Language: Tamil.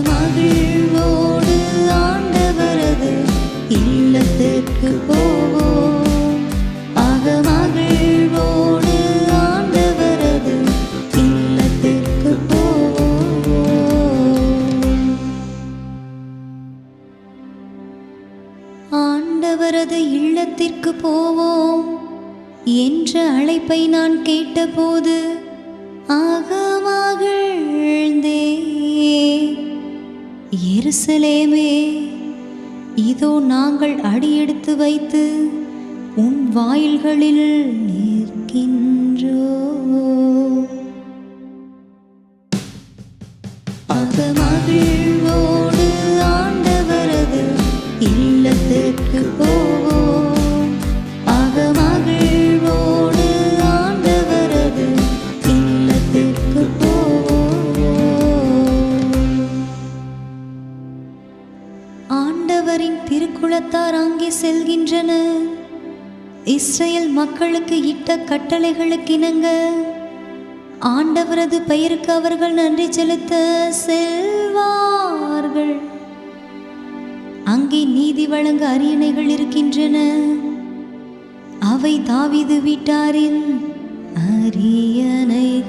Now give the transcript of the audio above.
மகிழ்வோடு ஆண்டவரது இல்லத்திற்கு போவோம். மகிழ்வோடு ஆண்டவரது இல்லத்திற்கு போவோம். ஆண்டவரது இல்லத்திற்கு போவோம் என்ற அழைப்பை நான் கேட்டபோது மகிழ்ந்தே. எருசலேமே, இதோ நாங்கள் அடியெடுத்து வைத்து உன் வாயில்களில் நிற்கின்றோம். மகிழ்வோடு ஆண்டவரது இல்லத்திற்கு போவோம். மகிழ்வோடு ஆண்டவரது இல்லத்திற்கு போவோம். ஆண்டவரின் திருக்குலத்தார் அங்கே செல்கின்றனர். இஸ்ரேல் மக்களுக்கு இட்ட கட்டளைகளுக்கிணங்க ஆண்டவரது பெயருக்கு அவர்கள் நன்றி செலுத்த செல்வார்கள். அங்கே நீதி வழங்க அரியணைகள் இருக்கின்றன. அவை தாவீது வீட்டாரின் அரியணைகள்.